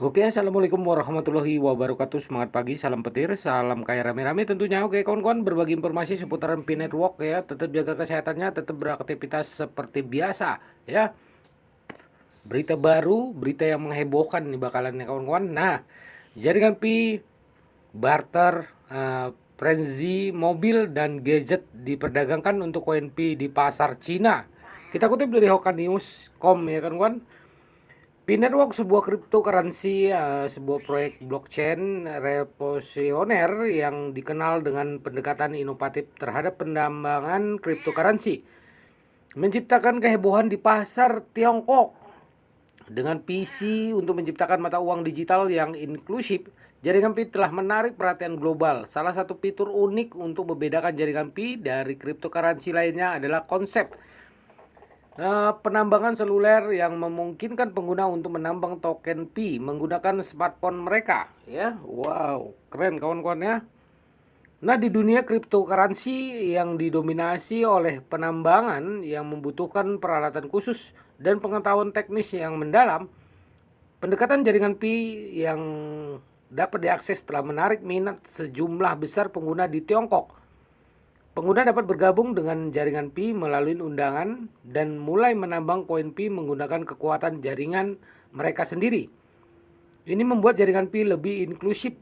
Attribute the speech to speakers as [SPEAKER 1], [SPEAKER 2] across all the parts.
[SPEAKER 1] Oke, assalamualaikum warahmatullahi wabarakatuh. Semangat pagi, salam petir, salam kaya rame-rame tentunya. Oke, kawan-kawan, berbagi informasi seputaran Pi Network ya. Tetap jaga kesehatannya, tetap beraktivitas seperti biasa ya. Berita baru, berita yang menghebohkan nih bakalan nih kawan-kawan. Nah, jaringan Pi barter frenzy mobil dan gadget diperdagangkan untuk koin Pi di pasar Cina. Kita kutip dari Hoka News.com ya kawan-kawan. Pi Network sebuah cryptocurrency, sebuah proyek blockchain revolusioner yang dikenal dengan pendekatan inovatif terhadap penambangan cryptocurrency, menciptakan kehebohan di pasar Tiongkok. Dengan visi untuk menciptakan mata uang digital yang inklusif, jaringan Pi telah menarik perhatian global. Salah satu fitur unik untuk membedakan jaringan Pi dari cryptocurrency lainnya adalah konsep penambangan seluler yang memungkinkan pengguna untuk menambang token Pi menggunakan smartphone mereka ya. Wow, keren kawan-kawan ya. Nah, di dunia cryptocurrency yang didominasi oleh penambangan yang membutuhkan peralatan khusus dan pengetahuan teknis yang mendalam, pendekatan jaringan Pi yang dapat diakses telah menarik minat sejumlah besar pengguna di Tiongkok. Pengguna dapat bergabung dengan jaringan Pi melalui undangan dan mulai menambang koin Pi menggunakan kekuatan jaringan mereka sendiri. Ini membuat jaringan Pi lebih inklusif,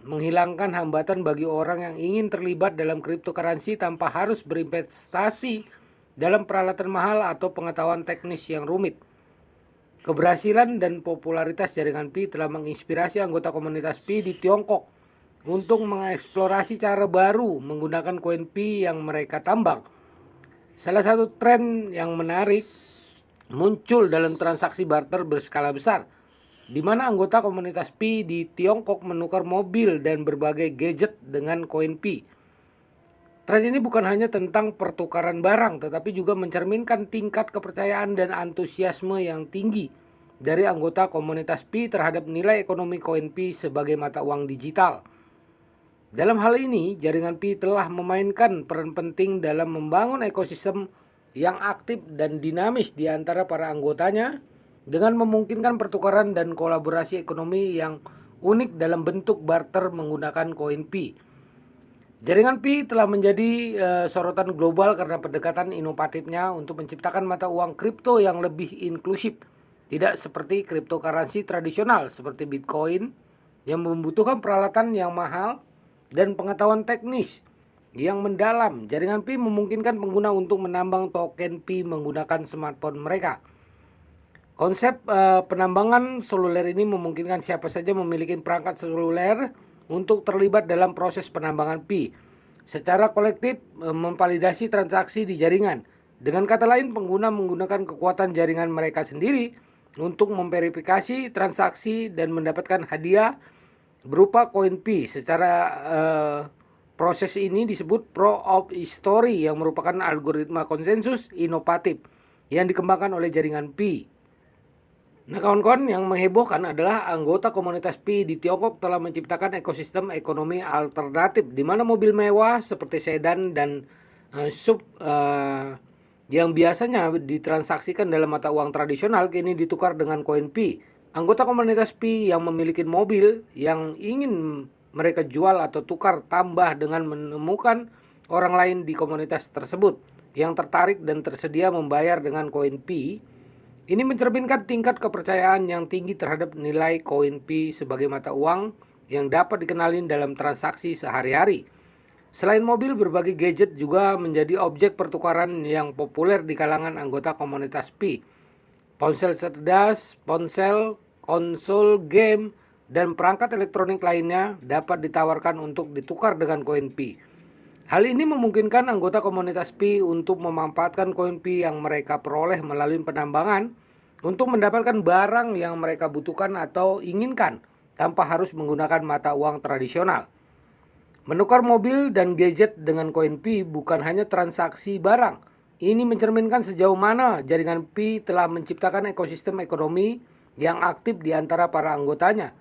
[SPEAKER 1] menghilangkan hambatan bagi orang yang ingin terlibat dalam cryptocurrency tanpa harus berinvestasi dalam peralatan mahal atau pengetahuan teknis yang rumit. Keberhasilan dan popularitas jaringan Pi telah menginspirasi anggota komunitas Pi di Tiongkok untuk mengeksplorasi cara baru menggunakan koin Pi yang mereka tambang. Salah satu tren yang menarik muncul dalam transaksi barter berskala besar, di mana anggota komunitas Pi di Tiongkok menukar mobil dan berbagai gadget dengan koin Pi. Tren ini bukan hanya tentang pertukaran barang, tetapi juga mencerminkan tingkat kepercayaan dan antusiasme yang tinggi dari anggota komunitas Pi terhadap nilai ekonomi koin Pi sebagai mata uang digital. Dalam hal ini, jaringan Pi telah memainkan peran penting dalam membangun ekosistem yang aktif dan dinamis di antara para anggotanya dengan memungkinkan pertukaran dan kolaborasi ekonomi yang unik dalam bentuk barter menggunakan koin Pi. Jaringan Pi telah menjadi sorotan global karena pendekatan inovatifnya untuk menciptakan mata uang kripto yang lebih inklusif, tidak seperti cryptocurrency tradisional seperti Bitcoin yang membutuhkan peralatan yang mahal dan pengetahuan teknis yang mendalam. Jaringan Pi memungkinkan pengguna untuk menambang token Pi menggunakan smartphone mereka. Konsep penambangan seluler ini memungkinkan siapa saja memiliki perangkat seluler untuk terlibat dalam proses penambangan Pi. Secara kolektif memvalidasi transaksi di jaringan. Dengan kata lain, pengguna menggunakan kekuatan jaringan mereka sendiri untuk memverifikasi transaksi dan mendapatkan hadiah berupa koin Pi. Secara proses ini disebut Proof of History yang merupakan algoritma konsensus inovatif yang dikembangkan oleh jaringan Pi. Nah, kawan-kawan, yang menghebohkan adalah anggota komunitas Pi di Tiongkok telah menciptakan ekosistem ekonomi alternatif di mana mobil mewah seperti sedan dan SUV yang biasanya ditransaksikan dalam mata uang tradisional kini ditukar dengan koin Pi. Anggota komunitas Pi yang memiliki mobil yang ingin mereka jual atau tukar tambah dengan menemukan orang lain di komunitas tersebut yang tertarik dan tersedia membayar dengan koin Pi. Ini mencerminkan tingkat kepercayaan yang tinggi terhadap nilai koin Pi sebagai mata uang yang dapat dikenalin dalam transaksi sehari-hari. Selain mobil, berbagai gadget juga menjadi objek pertukaran yang populer di kalangan anggota komunitas Pi. Ponsel cerdas, ponsel, konsol game, dan perangkat elektronik lainnya dapat ditawarkan untuk ditukar dengan koin Pi. Hal ini memungkinkan anggota komunitas Pi untuk memanfaatkan koin Pi yang mereka peroleh melalui penambangan untuk mendapatkan barang yang mereka butuhkan atau inginkan tanpa harus menggunakan mata uang tradisional. Menukar mobil dan gadget dengan koin Pi bukan hanya transaksi barang. Ini mencerminkan sejauh mana jaringan Pi telah menciptakan ekosistem ekonomi yang aktif di antara para anggotanya.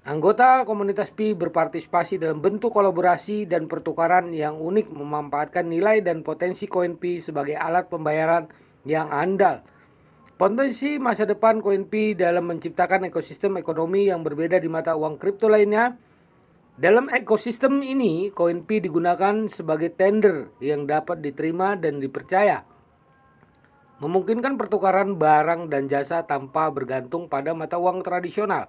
[SPEAKER 1] Anggota komunitas Pi berpartisipasi dalam bentuk kolaborasi dan pertukaran yang unik, memanfaatkan nilai dan potensi koin Pi sebagai alat pembayaran yang andal. Potensi masa depan koin Pi dalam menciptakan ekosistem ekonomi yang berbeda di mata uang kripto lainnya. Dalam ekosistem ini, koin Pi digunakan sebagai tender yang dapat diterima dan dipercaya, memungkinkan pertukaran barang dan jasa tanpa bergantung pada mata uang tradisional.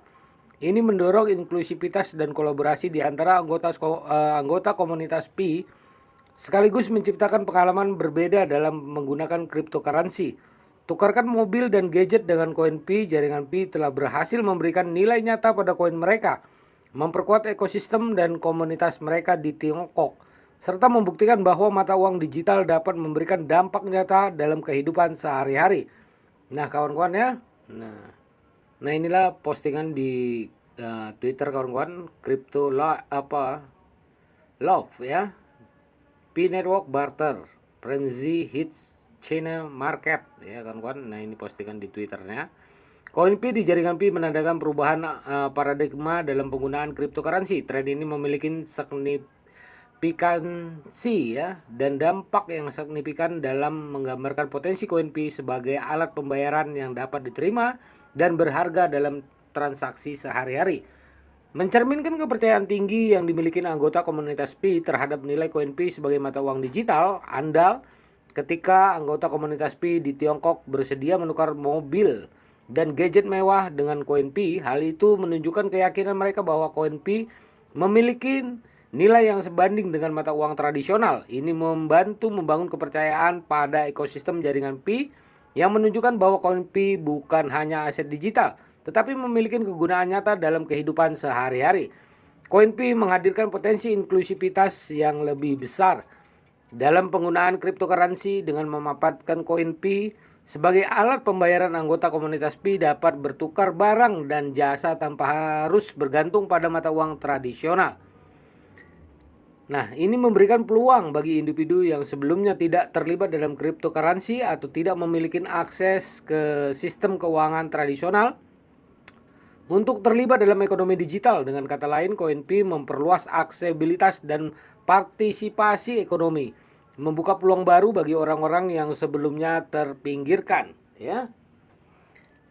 [SPEAKER 1] Ini mendorong inklusivitas dan kolaborasi di antara anggota komunitas Pi, sekaligus menciptakan pengalaman berbeda dalam menggunakan cryptocurrency. Tukarkan mobil dan gadget dengan koin Pi, jaringan Pi telah berhasil memberikan nilai nyata pada koin mereka, memperkuat ekosistem dan komunitas mereka di Tiongkok, serta membuktikan bahwa mata uang digital dapat memberikan dampak nyata dalam kehidupan sehari-hari. Nah kawan-kawan ya, nah inilah postingan di Twitter kawan-kawan, crypto love ya, Pi Network Barter, Frenzy Hits China Market ya kawan-kawan. Nah ini postingan di Twitternya. Koin Pi di jaringan Pi menandakan perubahan paradigma dalam penggunaan cryptocurrency. Tren ini memiliki signifikansi ya dan dampak yang signifikan dalam menggambarkan potensi koin Pi sebagai alat pembayaran yang dapat diterima dan berharga dalam transaksi sehari-hari. Mencerminkan kepercayaan tinggi yang dimiliki anggota komunitas Pi terhadap nilai koin Pi sebagai mata uang digital andal ketika anggota komunitas Pi di Tiongkok bersedia menukar mobil dan gadget mewah dengan koin Pi. Hal itu menunjukkan keyakinan mereka bahwa koin Pi memiliki nilai yang sebanding dengan mata uang tradisional. Ini membantu membangun kepercayaan pada ekosistem jaringan Pi yang menunjukkan bahwa koin Pi bukan hanya aset digital, tetapi memiliki kegunaan nyata dalam kehidupan sehari-hari. Koin Pi menghadirkan potensi inklusivitas yang lebih besar dalam penggunaan cryptocurrency dengan memanfaatkan koin Pi sebagai alat pembayaran. Anggota komunitas Pi dapat bertukar barang dan jasa tanpa harus bergantung pada mata uang tradisional. Nah, ini memberikan peluang bagi individu yang sebelumnya tidak terlibat dalam cryptocurrency atau tidak memiliki akses ke sistem keuangan tradisional untuk terlibat dalam ekonomi digital. Dengan kata lain, koin Pi memperluas aksesibilitas dan partisipasi ekonomi, membuka peluang baru bagi orang-orang yang sebelumnya terpinggirkan ya.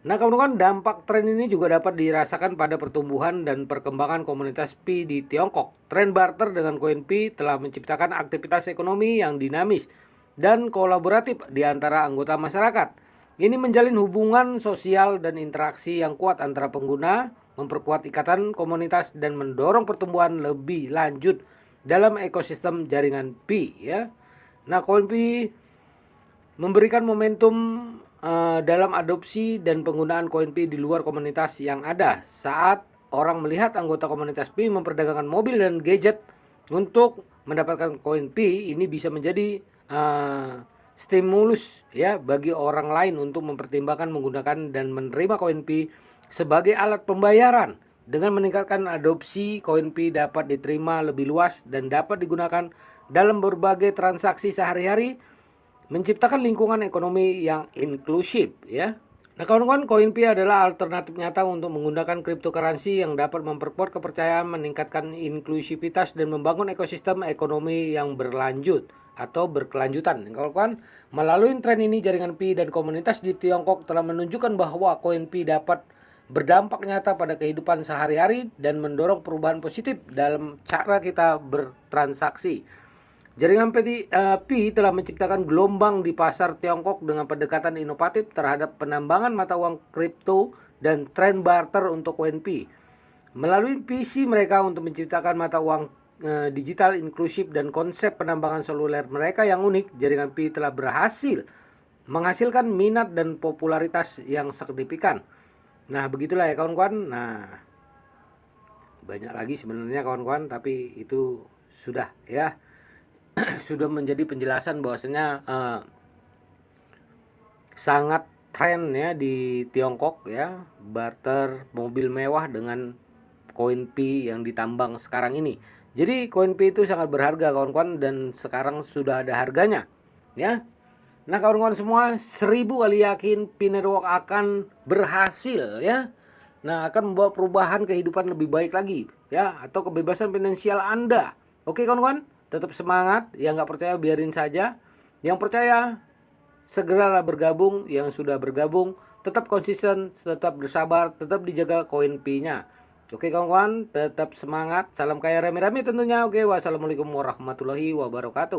[SPEAKER 1] Nah kawan-kawan, dampak tren ini juga dapat dirasakan pada pertumbuhan dan perkembangan komunitas Pi di Tiongkok. Tren barter dengan koin Pi telah menciptakan aktivitas ekonomi yang dinamis dan kolaboratif di antara anggota masyarakat. Ini menjalin hubungan sosial dan interaksi yang kuat antara pengguna, memperkuat ikatan komunitas dan mendorong pertumbuhan lebih lanjut dalam ekosistem jaringan Pi ya. Nah, koin Pi memberikan momentum dalam adopsi dan penggunaan koin Pi di luar komunitas yang ada. Saat orang melihat anggota komunitas Pi memperdagangkan mobil dan gadget untuk mendapatkan koin Pi, ini bisa menjadi stimulus ya bagi orang lain untuk mempertimbangkan menggunakan dan menerima koin Pi sebagai alat pembayaran. Dengan meningkatkan adopsi, koin Pi dapat diterima lebih luas dan dapat digunakan dalam berbagai transaksi sehari-hari, menciptakan lingkungan ekonomi yang inklusif ya. Nah kawan-kawan, koin Pi adalah alternatif nyata untuk menggunakan cryptocurrency yang dapat memperkuat kepercayaan, meningkatkan inklusivitas dan membangun ekosistem ekonomi yang berlanjut atau berkelanjutan. Kawan-kawan, melalui tren ini jaringan Pi dan komunitas di Tiongkok telah menunjukkan bahwa koin Pi dapat berdampak nyata pada kehidupan sehari-hari dan mendorong perubahan positif dalam cara kita bertransaksi. Jaringan Pi telah menciptakan gelombang di pasar Tiongkok dengan pendekatan inovatif terhadap penambangan mata uang kripto dan tren barter untuk koin Pi. Melalui visi mereka untuk menciptakan mata uang digital inklusif dan konsep penambangan seluler mereka yang unik, jaringan Pi telah berhasil menghasilkan minat dan popularitas yang signifikan. Nah begitulah ya kawan-kawan. Nah banyak lagi sebenarnya kawan-kawan, tapi itu sudah ya sudah menjadi penjelasan bahwasanya sangat tren ya di Tiongkok ya, barter mobil mewah dengan koin Pi yang ditambang sekarang ini. Jadi koin Pi itu sangat berharga kawan-kawan, dan sekarang sudah ada harganya ya. Nah kawan-kawan semua, 1000 kali yakin Pi Network akan berhasil ya. Nah akan membawa perubahan kehidupan lebih baik lagi ya, atau kebebasan finansial Anda. Oke kawan-kawan, tetap semangat. Yang nggak percaya biarin saja. Yang percaya segeralah bergabung. Yang sudah bergabung tetap konsisten, tetap bersabar, tetap dijaga koin Pi-nya. Oke kawan-kawan, tetap semangat. Salam kaya rame-rame tentunya. Oke, wassalamualaikum warahmatullahi wabarakatuh.